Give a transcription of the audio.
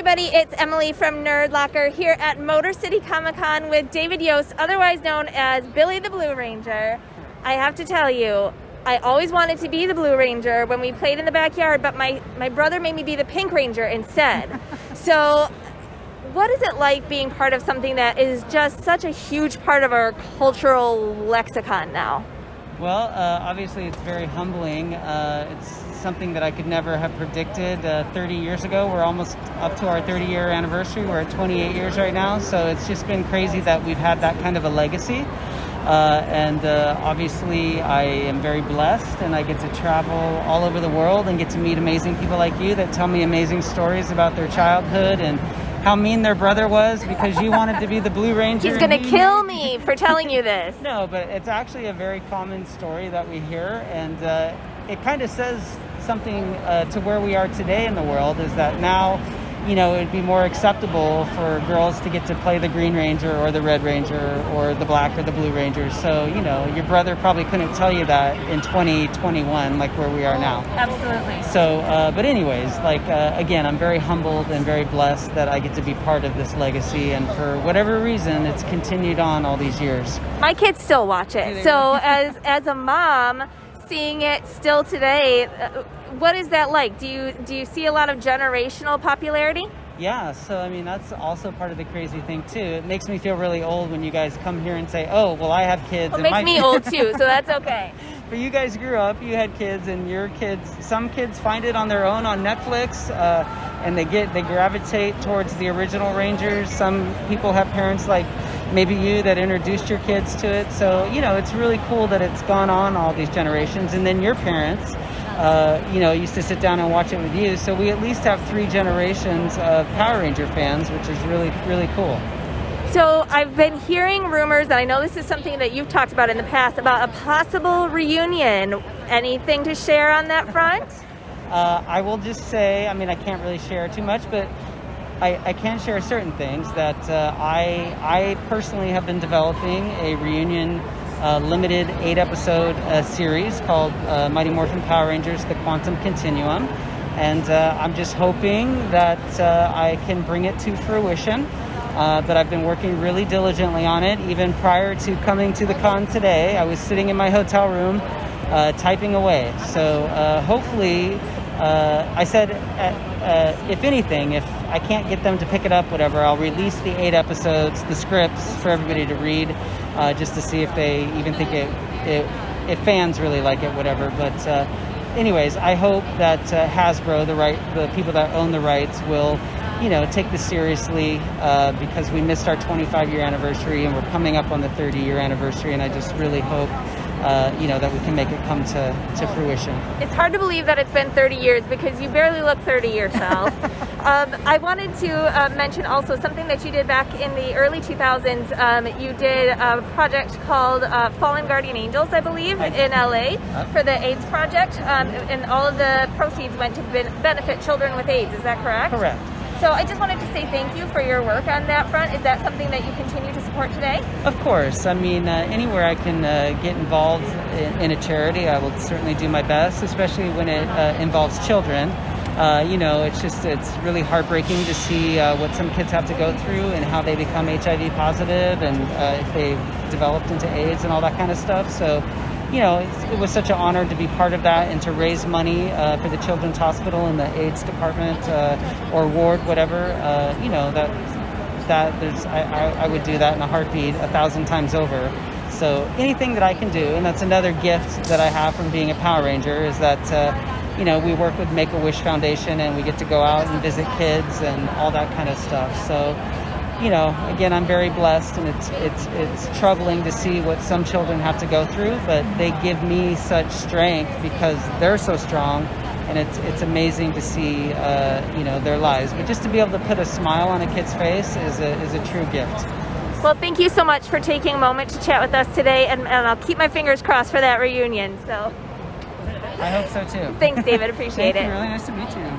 everybody, it's Emily from Nerd Locker here at Motor City Comic Con with David Yost, otherwise known as Billy the Blue Ranger. I have to tell you, I always wanted to be the Blue Ranger when we played in the backyard, but my brother made me be the Pink Ranger instead. So what is it like being part of something that is just such a huge part of our cultural lexicon now? Well, obviously it's very humbling. It's something that I could never have predicted 30 years ago. We're almost up to our 30-year anniversary. We're at 28 years right now, so it's just been crazy that we've had that kind of a legacy. Obviously I am very blessed, and I get to travel all over the world and get to meet amazing people like you that tell me amazing stories about their childhood and how mean their brother was because you wanted to be the Blue Ranger. He's gonna kill me for telling you this. No, but it's actually a very common story that we hear, and it kind of says something to where we are today in the world, is that now, you know, it'd be more acceptable for girls to get to play the Green Ranger or the Red Ranger or the Black or the Blue Ranger. So, you know, your brother probably couldn't tell you that in 2021, like where we are now. Absolutely. So, but anyways, again, I'm very humbled and very blessed that I get to be part of this legacy. And for whatever reason, it's continued on all these years. My kids still watch it. So as a mom, seeing it still today, what is that like? Do you see a lot of generational popularity? Yeah, so I mean, that's also part of the crazy thing too. It makes me feel really old when you guys come here and say, oh, well, I have kids. Well, it makes me old too, so that's okay. But you guys grew up, you had kids, and your kids, some kids find it on their own on Netflix, and they gravitate towards the original Rangers. Some people have parents like maybe you that introduced your kids to it. So, you know, it's really cool that it's gone on all these generations. And then your parents, used to sit down and watch it with you. So we at least have 3 generations of Power Ranger fans, which is really, really cool. So I've been hearing rumors, and I know this is something that you've talked about in the past, about a possible reunion. Anything to share on that front? I will just say, I mean, I can't really share too much, but I can share certain things that I personally have been developing a reunion limited 8-episode series called Mighty Morphin Power Rangers: The Quantum Continuum. And I'm just hoping that I can bring it to fruition. But I've been working really diligently on it. Even prior to coming to the con today, I was sitting in my hotel room typing away. So hopefully, I said, if anything, if I can't get them to pick it up, whatever, I'll release the 8 episodes, the scripts for everybody to read, just to see if they even think if fans really like it, whatever. But anyways, I hope that Hasbro, the people that own the rights, will, you know, take this seriously, because we missed our 25-year anniversary and we're coming up on the 30-year anniversary, and I just really hope that we can make it come to fruition. It's hard to believe that it's been 30 years because you barely look 30 yourself. I wanted to mention also something that you did back in the early 2000s. You did a project called Fallen Guardian Angels, I believe, in LA for the AIDS project, and all of the proceeds went to benefit children with AIDS. Is that correct? Correct. So I just wanted to say thank you for your work on that front. Is that something that you continue to support today? Of course. I mean, anywhere I can get involved in a charity, I will certainly do my best, especially when it involves children. It's really heartbreaking to see what some kids have to go through and how they become HIV positive, and if they developed into AIDS and all that kind of stuff. So, you know, it was such an honor to be part of that and to raise money for the Children's Hospital and the AIDS department or ward, whatever. I would do that in a heartbeat 1,000 times over. So anything that I can do, and that's another gift that I have from being a Power Ranger, is that we work with Make-A-Wish Foundation, and we get to go out and visit kids and all that kind of stuff. So, you know, again, I'm very blessed, and it's troubling to see what some children have to go through, but they give me such strength because they're so strong, and it's amazing to see their lives. But just to be able to put a smile on a kid's face is a true gift. Well, thank you so much for taking a moment to chat with us today, and I'll keep my fingers crossed for that reunion. So I hope so too. Thanks, David. Appreciate it. Really nice to meet you.